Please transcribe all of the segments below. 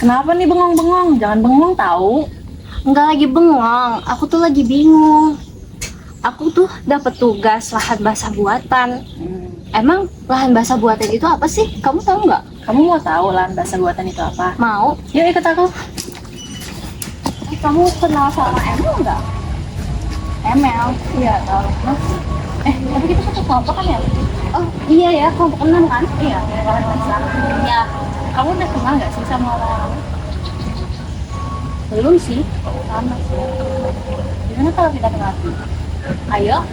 Kenapa nih bengong-bengong? Jangan bengong tahu. Enggak lagi bengong, aku tuh lagi bingung. Aku tuh dapat tugas lahan basah buatan. Emang lahan basah buatan itu apa sih? Kamu tahu nggak? Kamu mau tahu lahan basah buatan itu apa? Mau? Yuk ikut aku. Kamu kenal sama Emil nggak? ML. Iya tahu. Tapi kita satu kelompok kan ya? Oh iya ya, kelompok 6 kan? Iya, lahan basah. Ya, Kamu udah kenal nggak sih sama orang-orang? belum sih. Sama sih. Gimana kalau kita kenal? Ayo.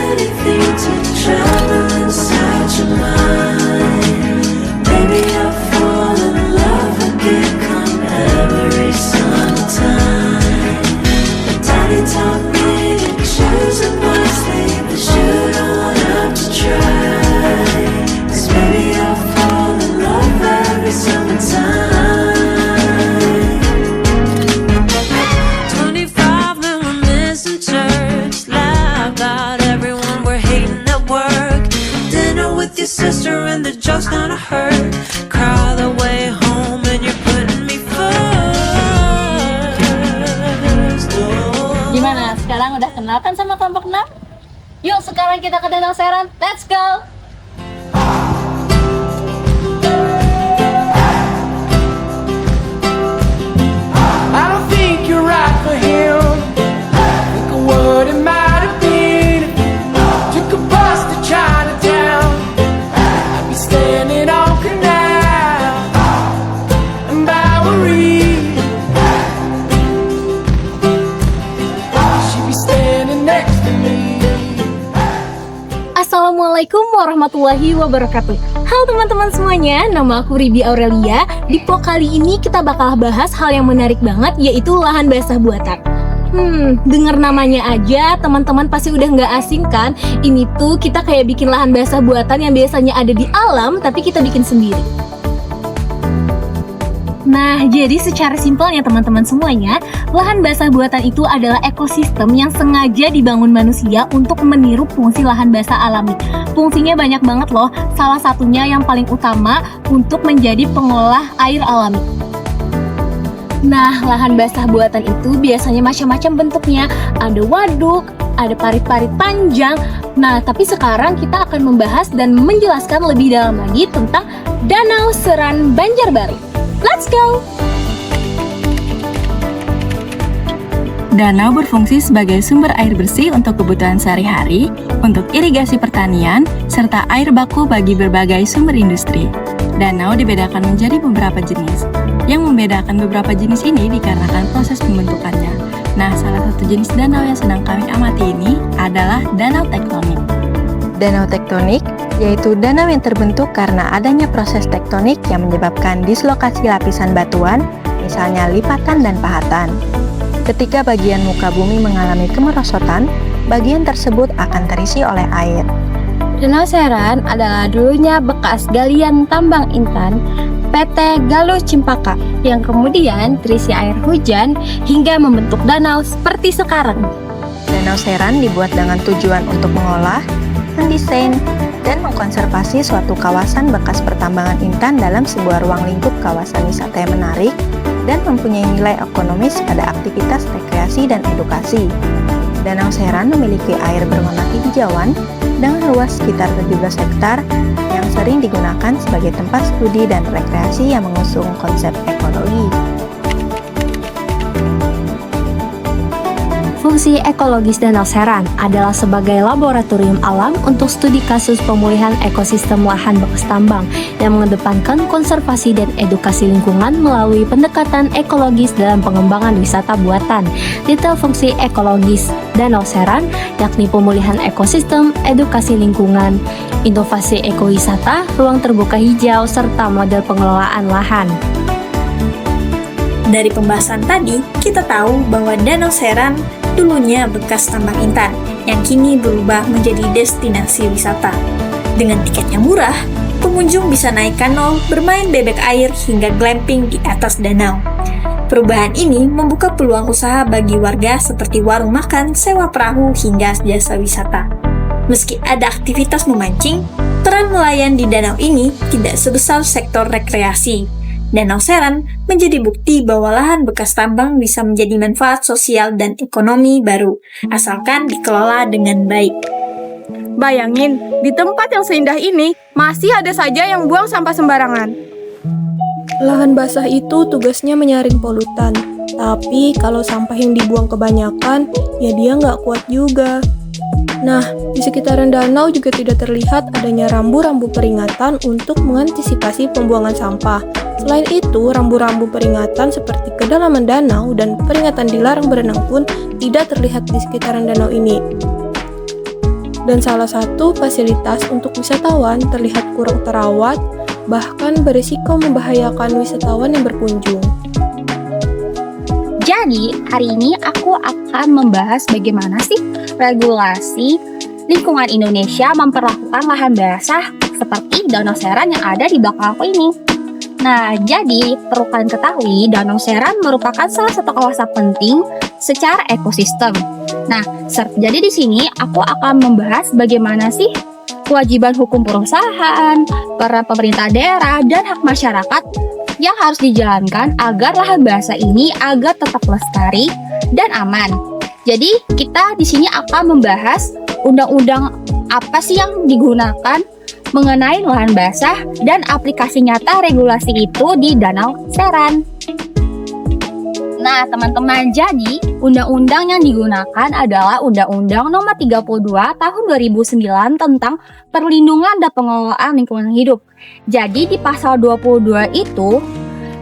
Anything to travel inside your mind. Maybe I'll fall in love again come every summertime. But Daddy taught me to choose it wisely, but you don't have to try. 'Cause maybe I'll fall in love every summertime. 25 and we're missing church. Laughed out everyone, we're hating at work. Dinner with your sister and the joke's gonna hurt. Cry the way home and you're putting me first. Oh. Gimana? Sekarang udah kenal kan sama kelompok 6? Yuk sekarang kita ke Danau Seran. Let's go! I don't think you're right for him. Think of what it might have been if you took a bus to Chinatown. I'd be standing on Canal and Bowery. She'd be standing next to me. Assalamualaikum warahmatullahi wabarakatuh. Halo teman-teman semuanya, nama aku Ribi Aurelia. Di vlog kali ini kita bakal bahas hal yang menarik banget, yaitu lahan basah buatan. Dengar namanya aja teman-teman pasti udah nggak asing kan? Ini tuh kita kayak bikin lahan basah buatan yang biasanya ada di alam, tapi kita bikin sendiri. Nah, jadi secara simpelnya teman-teman semuanya, lahan basah buatan itu adalah ekosistem yang sengaja dibangun manusia untuk meniru fungsi lahan basah alami. Fungsinya banyak banget loh, salah satunya yang paling utama untuk menjadi pengolah air alami. Nah, lahan basah buatan itu biasanya macam-macam bentuknya. Ada waduk, ada parit-parit panjang. Nah, tapi sekarang kita akan membahas dan menjelaskan lebih dalam lagi tentang Danau Seran Banjarbaru. Let's go! Danau berfungsi sebagai sumber air bersih untuk kebutuhan sehari-hari, untuk irigasi pertanian, serta air baku bagi berbagai sumber industri. Danau dibedakan menjadi beberapa jenis. Yang membedakan beberapa jenis ini dikarenakan proses pembentukannya. Nah, salah satu jenis danau yang sedang kami amati ini adalah danau tektonik. Danau tektonik yaitu danau yang terbentuk karena adanya proses tektonik yang menyebabkan dislokasi lapisan batuan, misalnya lipatan dan pahatan. Ketika bagian muka bumi mengalami kemerosotan, bagian tersebut akan terisi oleh air. Danau Seran adalah dulunya bekas galian tambang intan PT Galuh Cempaka yang kemudian terisi air hujan hingga membentuk danau seperti sekarang. Danau Seran dibuat dengan tujuan untuk mengolah, mendesain, dan mengkonservasi suatu kawasan bekas pertambangan intan dalam sebuah ruang lingkup kawasan wisata yang menarik dan mempunyai nilai ekonomis pada aktivitas rekreasi dan edukasi. Danau Seran memiliki air berwarna hijauan dengan luas sekitar 17 hektar yang sering digunakan sebagai tempat studi dan rekreasi yang mengusung konsep ekologi. Fungsi ekologis Danau Seran adalah sebagai laboratorium alam untuk studi kasus pemulihan ekosistem lahan bekas tambang yang mengedepankan konservasi dan edukasi lingkungan melalui pendekatan ekologis dalam pengembangan wisata buatan. Detail fungsi ekologis Danau Seran yakni pemulihan ekosistem, edukasi lingkungan, inovasi ekowisata, ruang terbuka hijau, serta model pengelolaan lahan. Dari pembahasan tadi, kita tahu bahwa Danau Seran dulunya bekas tambang intan yang kini berubah menjadi destinasi wisata. Dengan tiket yang murah, pengunjung bisa naik kanol, bermain bebek air, hingga glamping di atas danau. Perubahan ini membuka peluang usaha bagi warga seperti warung makan, sewa perahu, hingga jasa wisata. Meski ada aktivitas memancing, Peran nelayan di danau ini tidak sebesar sektor rekreasi. Danau Seran menjadi bukti bahwa lahan bekas tambang bisa menjadi manfaat sosial dan ekonomi baru, asalkan dikelola dengan baik. Bayangin, di tempat yang seindah ini, masih ada saja yang buang sampah sembarangan. Lahan basah itu tugasnya menyaring polutan, tapi kalau sampah yang dibuang kebanyakan, ya dia nggak kuat juga. Nah, di sekitaran danau juga tidak terlihat adanya rambu-rambu peringatan untuk mengantisipasi pembuangan sampah. Selain itu, rambu-rambu peringatan seperti kedalaman danau dan peringatan dilarang berenang pun tidak terlihat di sekitaran danau ini. Dan salah satu fasilitas untuk wisatawan terlihat kurang terawat, bahkan berisiko membahayakan wisatawan yang berkunjung. Jadi, hari ini aku akan membahas bagaimana sih regulasi lingkungan Indonesia memperlakukan lahan basah seperti Danau Seran yang ada di belakang aku ini. Nah, jadi perlu kalian ketahui, Danau Seran merupakan salah satu kawasan penting secara ekosistem. Nah, jadi di sini aku akan membahas bagaimana sih kewajiban hukum perusahaan, peran pemerintah daerah, dan hak masyarakat yang harus dijalankan agar lahan basah ini agar tetap lestari dan aman. Jadi kita di sini akan membahas undang-undang apa sih yang digunakan mengenai lahan basah dan aplikasi nyata regulasi itu di Danau Seran. Nah, teman-teman, jadi undang-undang yang digunakan adalah Undang-Undang Nomor 32 Tahun 2009 tentang Perlindungan dan Pengelolaan Lingkungan Hidup. Jadi di pasal 22 itu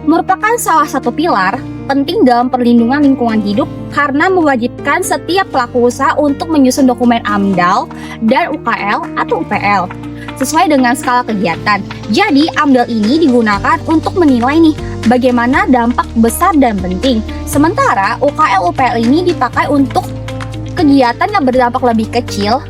merupakan salah satu pilar penting dalam perlindungan lingkungan hidup karena mewajibkan setiap pelaku usaha untuk menyusun dokumen AMDAL dan UKL atau UPL sesuai dengan skala kegiatan. Jadi AMDAL ini digunakan untuk menilai nih bagaimana dampak besar dan penting. Sementara UKL UPL ini dipakai untuk kegiatan yang berdampak lebih kecil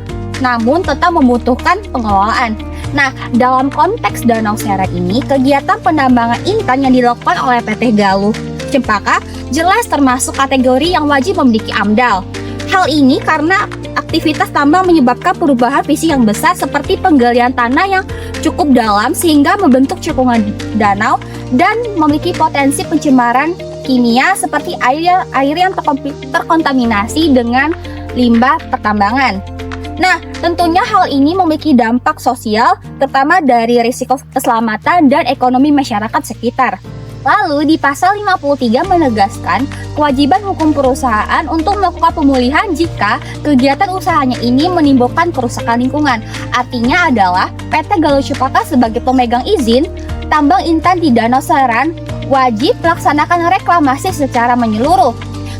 namun tetap membutuhkan pengelolaan. Nah, dalam konteks Danau Seran ini, kegiatan penambangan intan yang dilakukan oleh PT Galuh Cempaka jelas termasuk kategori yang wajib memiliki AMDAL. Hal ini karena aktivitas tambang menyebabkan perubahan visi yang besar seperti penggalian tanah yang cukup dalam sehingga membentuk cekungan danau dan memiliki potensi pencemaran kimia seperti air yang terkontaminasi dengan limbah pertambangan. Nah, tentunya hal ini memiliki dampak sosial, terutama dari risiko keselamatan dan ekonomi masyarakat sekitar. Lalu, di pasal 53 menegaskan kewajiban hukum perusahaan untuk melakukan pemulihan jika kegiatan usahanya ini menimbulkan kerusakan lingkungan. Artinya adalah PT Galuh Cempaka sebagai pemegang izin tambang intan di Danau Seran wajib melaksanakan reklamasi secara menyeluruh.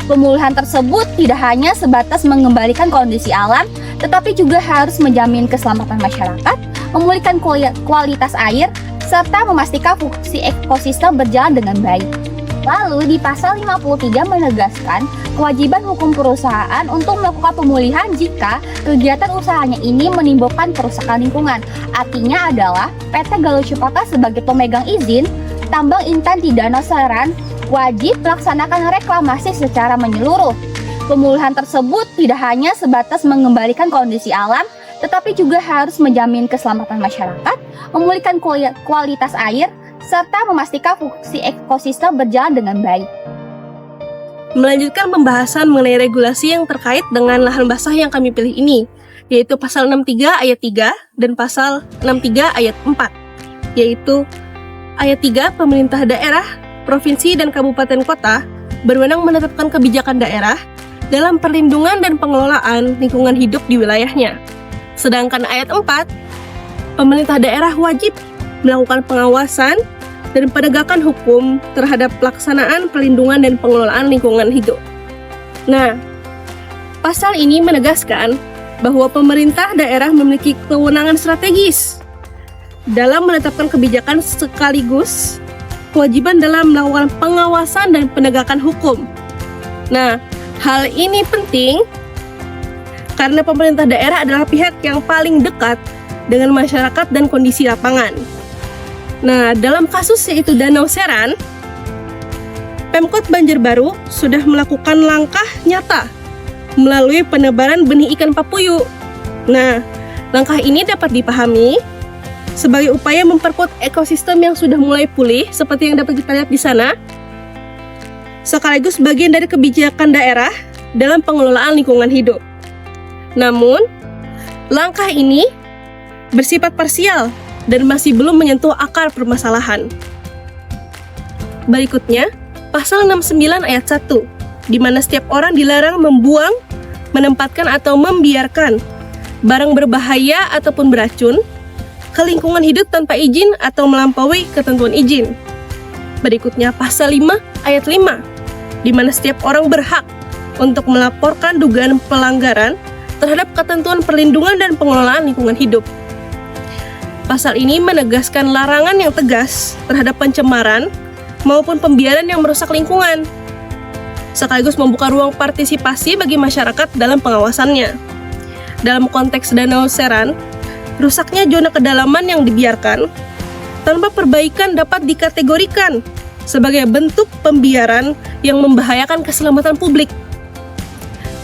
Pemulihan tersebut tidak hanya sebatas mengembalikan kondisi alam, tetapi juga harus menjamin keselamatan masyarakat, memulihkan kualitas air, serta memastikan fungsi ekosistem berjalan dengan baik. Lalu di pasal 53 menegaskan kewajiban hukum perusahaan untuk melakukan pemulihan jika kegiatan usahanya ini menimbulkan kerusakan lingkungan. Artinya adalah PT Galuh Cempaka sebagai pemegang izin tambang intan di Danau Seran wajib melaksanakan reklamasi secara menyeluruh. Pemulihan tersebut tidak hanya sebatas mengembalikan kondisi alam, tetapi juga harus menjamin keselamatan masyarakat, memulihkan kualitas air, serta memastikan fungsi ekosistem berjalan dengan baik. Melanjutkan pembahasan mengenai regulasi yang terkait dengan lahan basah yang kami pilih ini, yaitu pasal 63 ayat 3 dan pasal 63 ayat 4, yaitu ayat 3, pemerintah daerah, provinsi, dan kabupaten kota berwenang menetapkan kebijakan daerah dalam perlindungan dan pengelolaan lingkungan hidup di wilayahnya. Sedangkan ayat 4, pemerintah daerah wajib melakukan pengawasan dan penegakan hukum terhadap pelaksanaan perlindungan dan pengelolaan lingkungan hidup. Nah, pasal ini menegaskan bahwa pemerintah daerah memiliki kewenangan strategis dalam menetapkan kebijakan sekaligus kewajiban dalam melakukan pengawasan dan penegakan hukum. Nah, hal ini penting karena pemerintah daerah adalah pihak yang paling dekat dengan masyarakat dan kondisi lapangan. Nah, dalam kasus yaitu Danau Seran, Pemkot Banjarbaru sudah melakukan langkah nyata melalui penebaran benih ikan papuyu. Nah, langkah ini dapat dipahami sebagai upaya memperkuat ekosistem yang sudah mulai pulih seperti yang dapat kita lihat di sana, sekaligus bagian dari kebijakan daerah dalam pengelolaan lingkungan hidup. Namun, langkah ini bersifat parsial dan masih belum menyentuh akar permasalahan. Berikutnya, pasal 69 ayat 1, di mana setiap orang dilarang membuang, menempatkan atau membiarkan barang berbahaya ataupun beracun ke lingkungan hidup tanpa izin atau melampaui ketentuan izin. Berikutnya, pasal 5 ayat 5, di mana setiap orang berhak untuk melaporkan dugaan pelanggaran terhadap ketentuan perlindungan dan pengelolaan lingkungan hidup. Pasal ini menegaskan larangan yang tegas terhadap pencemaran maupun pembiaran yang merusak lingkungan, sekaligus membuka ruang partisipasi bagi masyarakat dalam pengawasannya. Dalam konteks Danau Seran, rusaknya zona kedalaman yang dibiarkan tanpa perbaikan dapat dikategorikan sebagai bentuk pembiaran yang membahayakan keselamatan publik.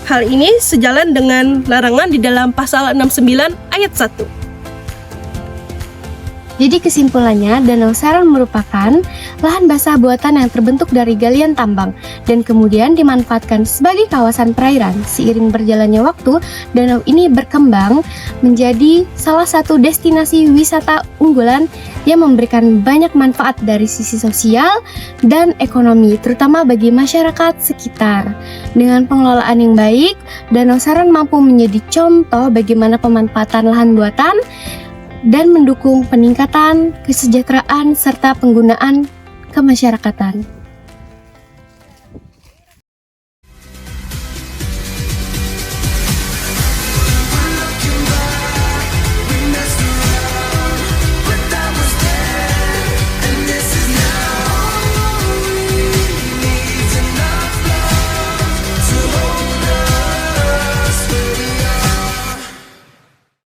Hal ini sejalan dengan larangan di dalam pasal 69 ayat 1. Jadi kesimpulannya, Danau Seran merupakan lahan basah buatan yang terbentuk dari galian tambang dan kemudian dimanfaatkan sebagai kawasan perairan. Seiring berjalannya waktu, danau ini berkembang menjadi salah satu destinasi wisata unggulan yang memberikan banyak manfaat dari sisi sosial dan ekonomi, terutama bagi masyarakat sekitar. Dengan pengelolaan yang baik, Danau Seran mampu menjadi contoh bagaimana pemanfaatan lahan buatan dan mendukung peningkatan kesejahteraan serta penggunaan kemasyarakatan.